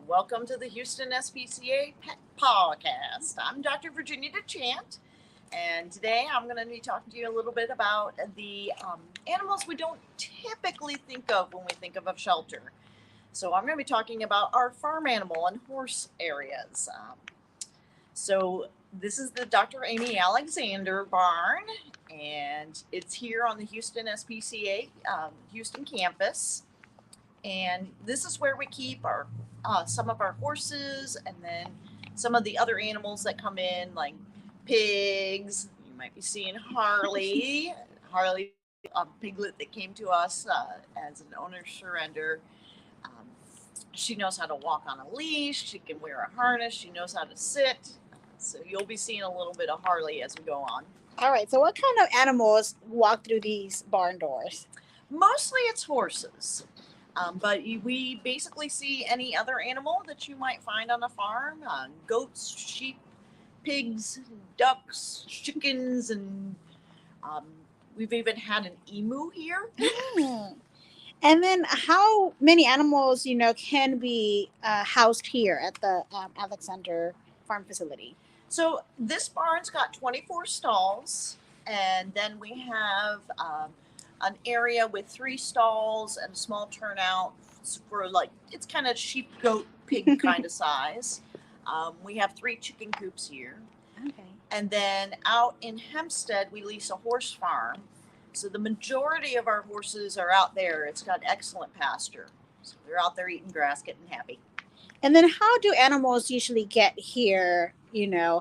Welcome to the Houston SPCA Pawcast. I'm Dr. Virginia DeChant, and today I'm going to be talking to you a little bit about the animals we don't typically think of when we think of a shelter. So I'm going to be talking about our farm animal and horse areas. So this is the Dr. Amy Alexander barn, and it's here on the Houston SPCA Houston campus. And this is where we keep our some of our horses, and then some of the other animals that come in, like pigs. You might be seeing Harley. Harley, a piglet that came to us as an owner surrender. She knows how to walk on a leash. She can wear a harness. She knows how to sit. So you'll be seeing a little bit of Harley as we go on. All right. So what kind of animals walk through these barn doors? Mostly it's horses. But we basically see any other animal that you might find on a farm. Goats, sheep, pigs, ducks, chickens, and we've even had an emu here. And then how many animals, can be housed here at the Alexander Farm Facility? So this barn's got 24 stalls, and then we have an area with 3 stalls and a small turnout for it's kind of sheep, goat, pig kind of size. We have 3 chicken coops here. Okay. And then out in Hempstead, we lease a horse farm. So the majority of our horses are out there. It's got excellent pasture. So they're out there eating grass, getting happy. And then how do animals usually get here?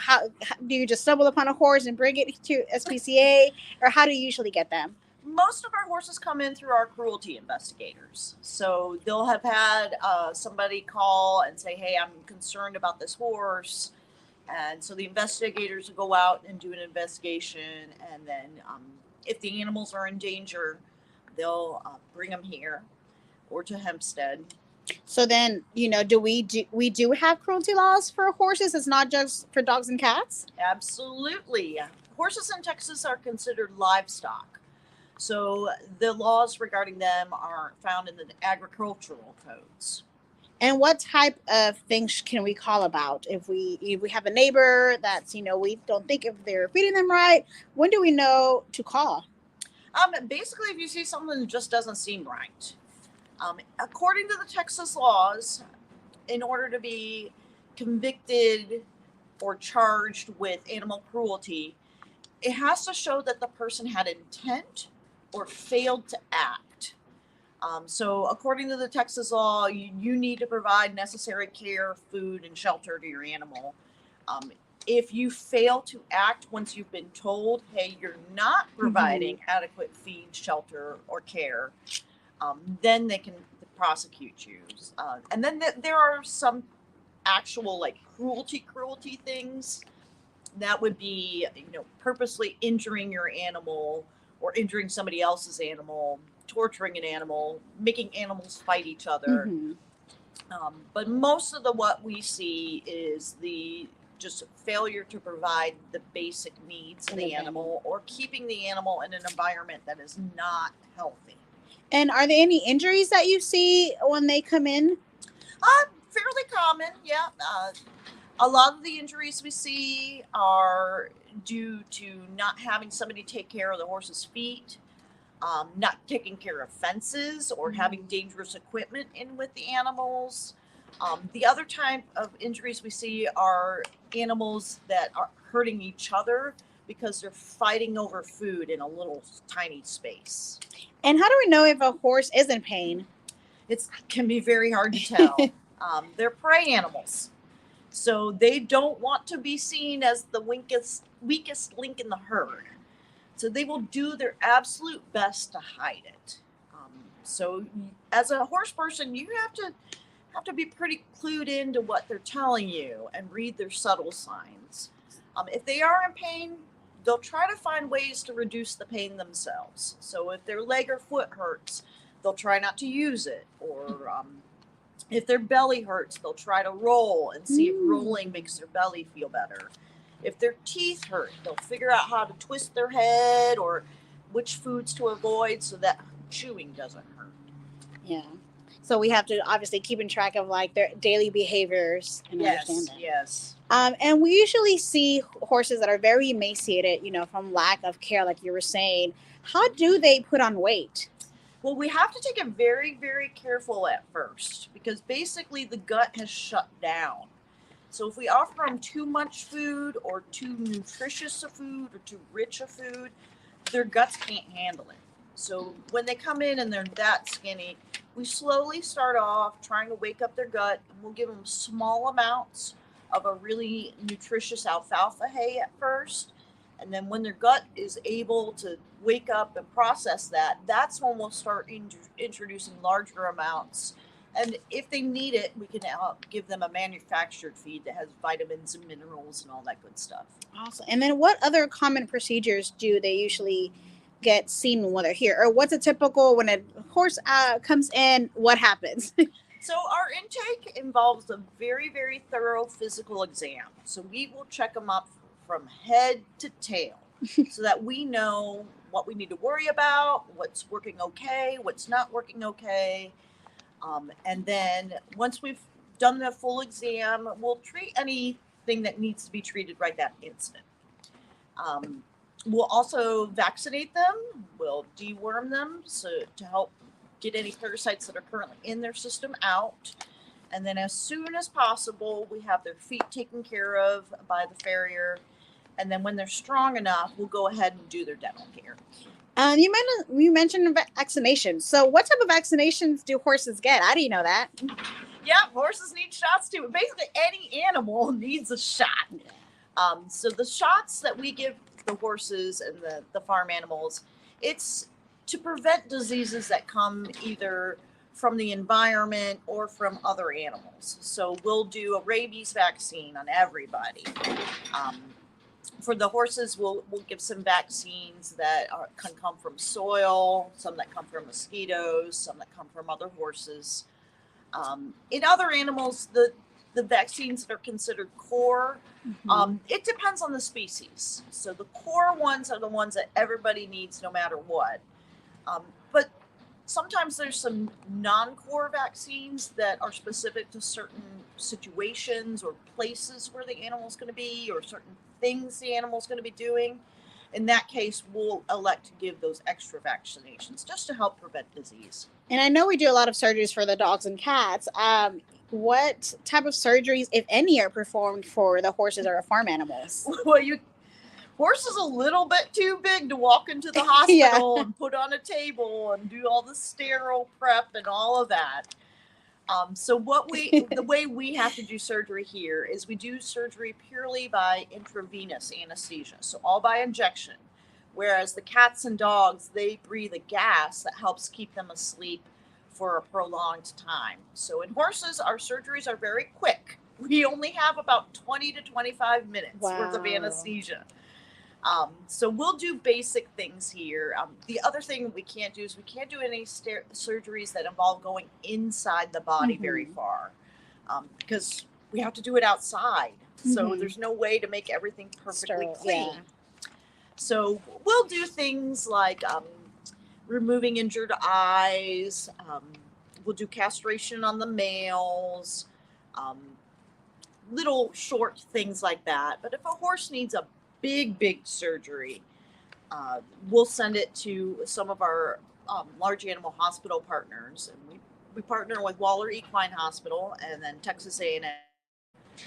How do you just stumble upon a horse and bring it to SPCA, or how do you usually get them? Most of our horses come in through our cruelty investigators. So they'll have had somebody call and say, hey, I'm concerned about this horse. And so the investigators will go out and do an investigation. And then if the animals are in danger, they'll bring them here or to Hempstead. So then, we do have cruelty laws for horses? It's not just for dogs and cats? Absolutely. Horses in Texas are considered livestock. So the laws regarding them are found in the agricultural codes. And what type of things can we call about if we have a neighbor that's, we don't think if they're feeding them right? When do we know to call? Basically, if you see something that just doesn't seem right. According to the Texas laws, in order to be convicted or charged with animal cruelty, it has to show that the person had intent or failed to act. So according to the Texas law, you need to provide necessary care, food, and shelter to your animal. If you fail to act once you've been told, hey, you're not providing adequate feed, shelter, or care, then they can prosecute you. And then there are some actual cruelty things. That would be, purposely injuring your animal or injuring somebody else's animal, torturing an animal, making animals fight each other. But most of what we see is the just failure to provide the basic needs of the animal or keeping the animal in an environment that is not healthy. And are there any injuries that you see when they come in? Fairly common, yeah. A lot of the injuries we see are due to not having somebody take care of the horse's feet, not taking care of fences, or having dangerous equipment in with the animals. The other type of injuries we see are animals that are hurting each other because they're fighting over food in a little tiny space. And how do we know if a horse is in pain? It can be very hard to tell. They're prey animals. So they don't want to be seen as the weakest link in the herd. So they will do their absolute best to hide it. So as a horse person, you have to be pretty clued into what they're telling you and read their subtle signs. If they are in pain, they'll try to find ways to reduce the pain themselves. So if their leg or foot hurts, they'll try not to use it. Or if their belly hurts, they'll try to roll and see if rolling makes their belly feel better. If their teeth hurt, they'll figure out how to twist their head or which foods to avoid so that chewing doesn't hurt. Yeah. So we have to obviously keep in track of like their daily behaviors and understand that. Yes. And we usually see horses that are very emaciated, from lack of care, like you were saying. How do they put on weight? Well, we have to take it very, very careful at first because basically the gut has shut down. So if we offer them too much food or too nutritious a food or too rich a food, their guts can't handle it. So when they come in and they're that skinny, we slowly start off trying to wake up their gut, and we'll give them small amounts of a really nutritious alfalfa hay at first. And then when their gut is able to wake up and process that, that's when we'll start introducing larger amounts. And if they need it, we can give them a manufactured feed that has vitamins and minerals and all that good stuff. Awesome. And then what other common procedures do they usually get seen when they're here? Or what's a typical when a horse comes in, what happens? So our intake involves a very, very thorough physical exam. So we will check them up from head to tail so that we know what we need to worry about, what's working okay, what's not working okay. And then once we've done the full exam, we'll treat anything that needs to be treated right that instant. We'll also vaccinate them. We'll deworm them to help get any parasites that are currently in their system out. And then as soon as possible, we have their feet taken care of by the farrier. And then when they're strong enough, we'll go ahead and do their dental care. You mentioned vaccination. So what type of vaccinations do horses get? I didn't know that. Yeah, horses need shots too. Basically, any animal needs a shot. So the shots that we give the horses and the farm animals, it's to prevent diseases that come either from the environment or from other animals. So we'll do a rabies vaccine on everybody. For the horses, we'll give some vaccines that can come from soil, some that come from mosquitoes, some that come from other horses. In other animals, the vaccines that are considered core, it depends on the species. So the core ones are the ones that everybody needs no matter what. But sometimes there's some non-core vaccines that are specific to certain situations or places where the animal's going to be or certain things the animal's going to be doing. In that case, we'll elect to give those extra vaccinations just to help prevent disease. And I know we do a lot of surgeries for the dogs and cats. What type of surgeries, if any, are performed for the horses or farm animals? Well, horse is a little bit too big to walk into the hospital and put on a table and do all the sterile prep and all of that. So the way we have to do surgery here is we do surgery purely by intravenous anesthesia, so all by injection. Whereas the cats and dogs, they breathe a gas that helps keep them asleep for a prolonged time. So in horses, our surgeries are very quick. We only have about 20 to 25 minutes worth of anesthesia. So we'll do basic things here. The other thing we can't do is we can't do any surgeries that involve going inside the body very far because we have to do it outside. So there's no way to make everything perfectly clean. Yeah. So we'll do things like removing injured eyes. We'll do castration on the males, little short things like that. But if a horse needs a big surgery, we'll send it to some of our large animal hospital partners, and we partner with Waller Equine Hospital and then Texas A&M.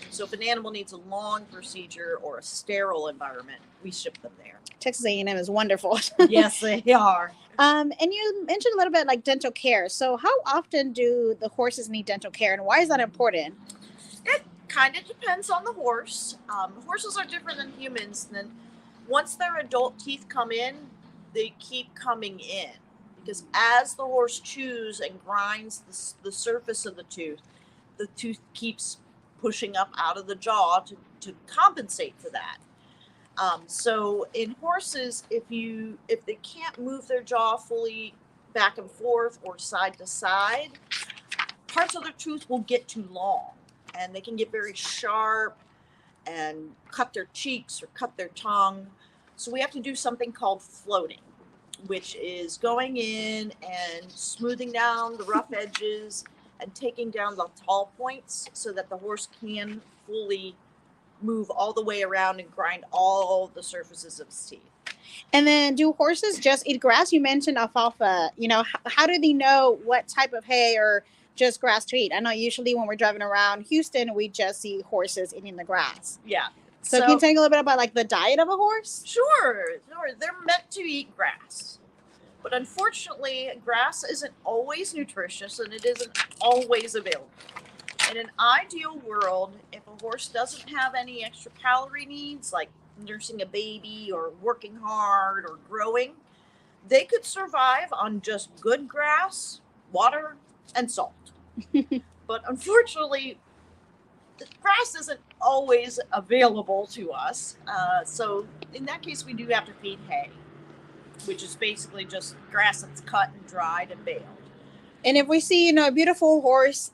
So if an animal needs a long procedure or a sterile environment, we ship them there. Texas A&M is wonderful. Yes, they are. And you mentioned a little bit like dental care. So how often do the horses need dental care, and why is that important? It kind of depends on the horse. Horses are different than humans. And then once their adult teeth come in, they keep coming in because as the horse chews and grinds the surface of the tooth keeps pushing up out of the jaw to compensate for that. So in horses, if they can't move their jaw fully back and forth or side to side, parts of their tooth will get too long and they can get very sharp and cut their cheeks or cut their tongue. So we have to do something called floating. which is going in and smoothing down the rough edges and taking down the tall points so that the horse can fully move all the way around and grind all the surfaces of his teeth. And then do horses just eat grass? You mentioned alfalfa. How do they know what type of hay or just grass to eat? I know usually when we're driving around Houston, we just see horses eating the grass. Yeah. So can you tell me a little bit about like the diet of a horse? Sure. They're meant to eat grass. But unfortunately, grass isn't always nutritious and it isn't always available. In an ideal world, if a horse doesn't have any extra calorie needs, like nursing a baby or working hard or growing, they could survive on just good grass, water, and salt. But unfortunately, the grass isn't always available to us. So in that case, we do have to feed hay, which is basically just grass that's cut and dried and baled. And if we see, a beautiful horse,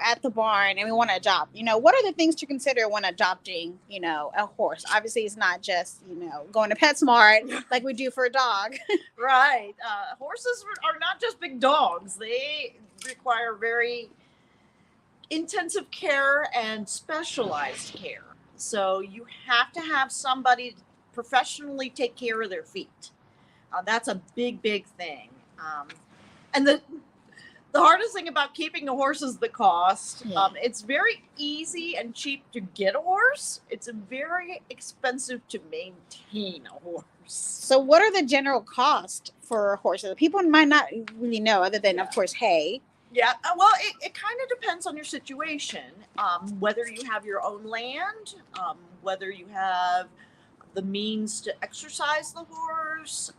at the barn and we want to adopt, what are the things to consider when adopting, a horse? Obviously, it's not just, going to PetSmart like we do for a dog. Right. Horses are not just big dogs. They require very intensive care and specialized care. So you have to have somebody professionally take care of their feet. That's a big, big thing. And the hardest thing about keeping a horse is the cost. Yeah. It's very easy and cheap to get a horse. It's very expensive to maintain a horse. So what are the general costs for horses? People might not really know other than, of course, hay. Yeah, well, it kind of depends on your situation. Whether you have your own land, whether you have the means to exercise the horse.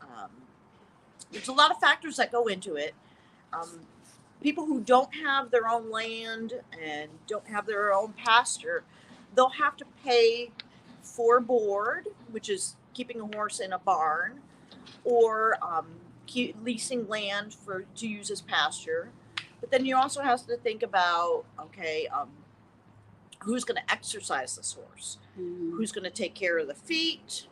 There's a lot of factors that go into it. People who don't have their own land and don't have their own pasture, they'll have to pay for board, which is keeping a horse in a barn, or leasing land to use as pasture. But then you also have to think about, who's going to exercise this horse? Mm-hmm. Who's going to take care of the feet?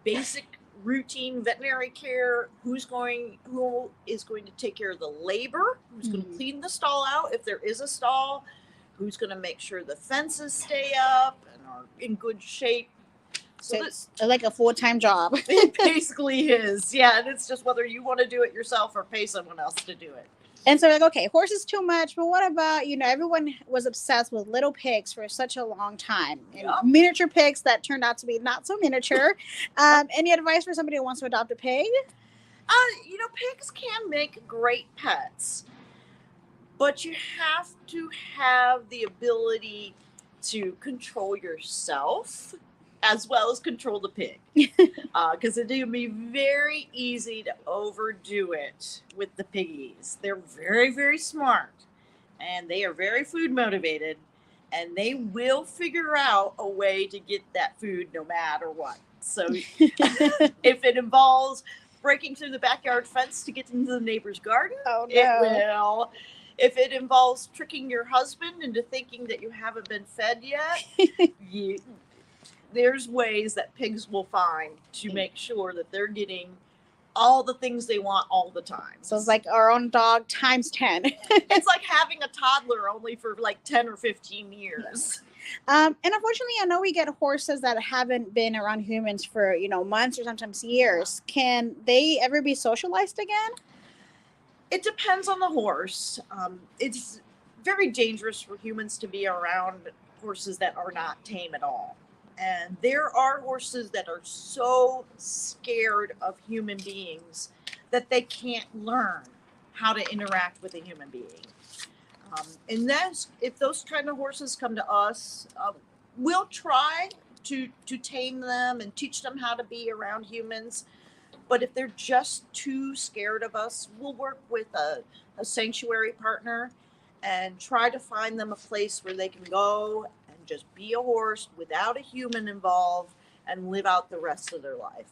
Basic routine veterinary care. Who is going to take care of the labor? Who's going to clean the stall out if there is a stall? Who's going to make sure the fences stay up and are in good shape? So it's like a full-time job. It basically is. Yeah, and it's just whether you want to do it yourself or pay someone else to do it. And so like, okay, horse is too much, but what about, everyone was obsessed with little pigs for such a long time. And miniature pigs that turned out to be not so miniature. Any advice for somebody who wants to adopt a pig? Pigs can make great pets, but you have to have the ability to control yourself as well as control the pig. Because it would be very easy to overdo it with the piggies. They're very, very smart, and they are very food motivated, and they will figure out a way to get that food no matter what. So if it involves breaking through the backyard fence to get into the neighbor's garden, it will. If it involves tricking your husband into thinking that you haven't been fed yet, there's ways that pigs will find to make sure that they're getting all the things they want all the time. So it's like our own dog times 10. It's like having a toddler only for like 10 or 15 years. And unfortunately, I know we get horses that haven't been around humans for, months or sometimes years. Can they ever be socialized again? It depends on the horse. It's very dangerous for humans to be around horses that are not tame at all. And there are horses that are so scared of human beings that they can't learn how to interact with a human being. And that's, if those kind of horses come to us, we'll try to tame them and teach them how to be around humans. But if they're just too scared of us, we'll work with a sanctuary partner and try to find them a place where they can go and just be a horse without a human involved and live out the rest of their life.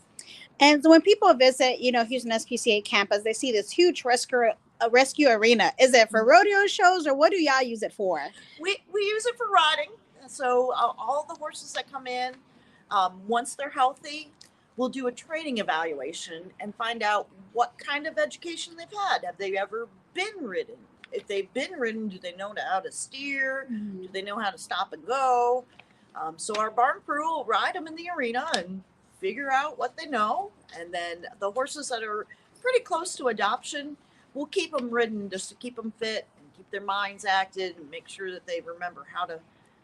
And so when people visit, Houston SPCA campus, they see this huge rescue arena. Is it for rodeo shows, or what do y'all use it for? We use it for riding. So all the horses that come in, once they're healthy, we'll do a training evaluation and find out what kind of education they've had. Have they ever been ridden? If they've been ridden, do they know how to steer? Mm-hmm. Do they know how to stop and go? So our barn crew will ride them in the arena and figure out what they know. And then the horses that are pretty close to adoption, we'll keep them ridden just to keep them fit and keep their minds active and make sure that they remember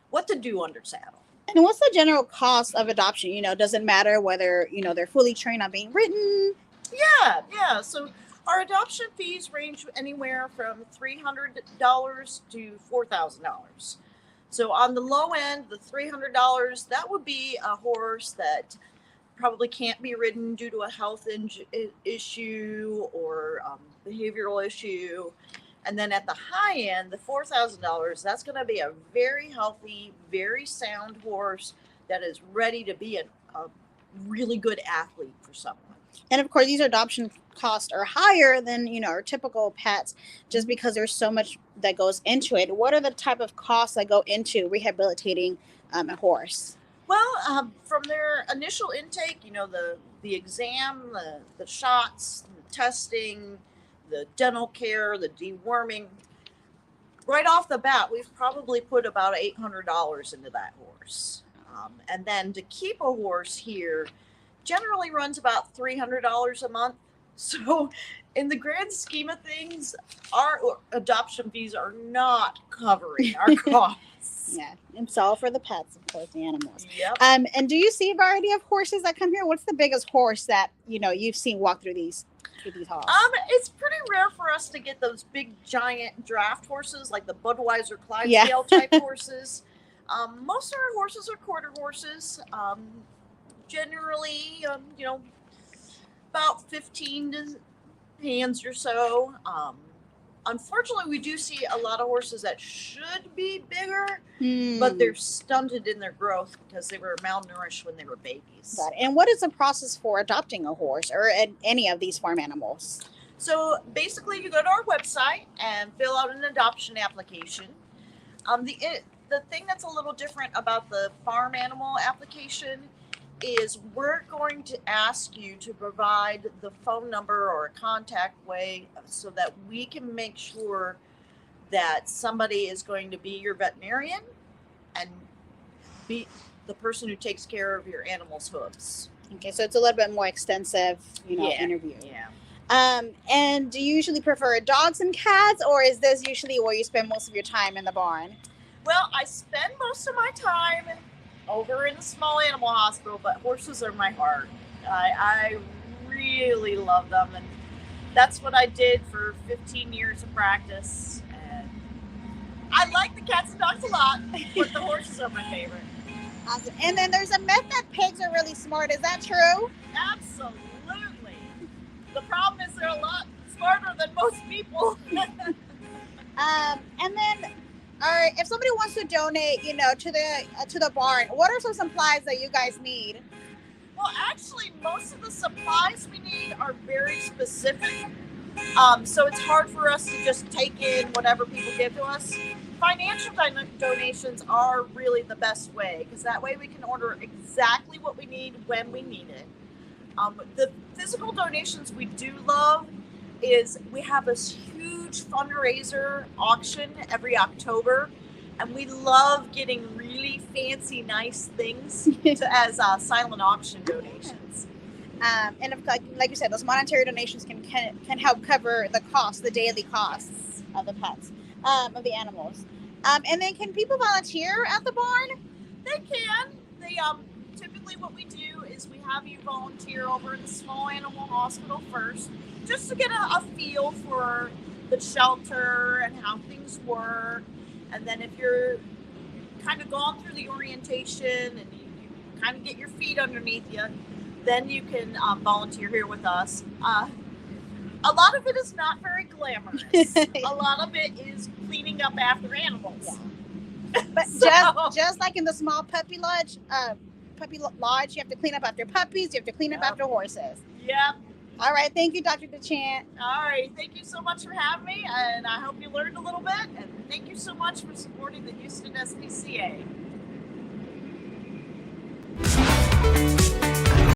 what to do under saddle. And what's the general cost of adoption? Does it matter whether, they're fully trained on being ridden? Yeah. So our adoption fees range anywhere from $300 to $4,000. So on the low end, the $300, that would be a horse that probably can't be ridden due to a health issue or behavioral issue. And then at the high end, the $4,000, that's going to be a very healthy, very sound horse that is ready to be a really good athlete for someone. And of course, these adoption costs are higher than, our typical pets just because there's so much that goes into it. What are the type of costs that go into rehabilitating a horse? Well, from their initial intake, the exam, the shots, the testing, the dental care, the deworming, right off the bat, we've probably put about $800 into that horse. And then to keep a horse here generally runs about $300 a month. So in the grand scheme of things, our adoption fees are not covering our costs. Yeah, it's all for the pets, of course, the animals. Yep. And do you see a variety of horses that come here? What's the biggest horse that you've seen walk through these halls? It's pretty rare for us to get those big giant draft horses like the Budweiser Clydesdale type horses. Most of our horses are quarter horses. Generally, about 15 hands or so. Unfortunately, we do see a lot of horses that should be bigger, but they're stunted in their growth because they were malnourished when they were babies. Got it. And what is the process for adopting a horse or any of these farm animals? So basically, you go to our website and fill out an adoption application. The thing that's a little different about the farm animal application is we're going to ask you to provide the phone number or a contact way so that we can make sure that somebody is going to be your veterinarian and be the person who takes care of your animal's hooves. Okay, so it's a little bit more extensive, interview. Yeah. And do you usually prefer dogs and cats, or is this usually where you spend most of your time in the barn? Well, I spend most of my time over in the small animal hospital, but horses are my heart. I really love them, and that's what I did for 15 years of practice. And I like the cats and dogs a lot, but the horses are my favorite. Awesome. And then there's a myth that pigs are really smart. Is that true? Absolutely. The problem is they're a lot smarter than most people. And then, if somebody wants to donate, to the barn, what are some supplies that you guys need? Well, actually, most of the supplies we need are very specific. So it's hard for us to just take in whatever people give to us. Financial donations are really the best way because that way we can order exactly what we need when we need it. The physical donations we do love is we have this huge fundraiser auction every October, and we love getting really fancy, nice things as silent auction donations. And like you said, those monetary donations can help cover the daily costs of the pets, of the animals. And then can people volunteer at the barn? They can. They typically what we do is we have you volunteer over in the small animal hospital first, just to get a feel for the shelter and how things work. And then if you're kind of gone through the orientation and you kind of get your feet underneath you, then you can volunteer here with us. A lot of it is not very glamorous. A lot of it is cleaning up after animals. Yeah. But just like in the small puppy lodge, you have to clean up after puppies, you have to clean up after horses. Yep. All right. Thank you, Dr. DeChant. All right. Thank you so much for having me, and I hope you learned a little bit. And thank you so much for supporting the Houston SPCA.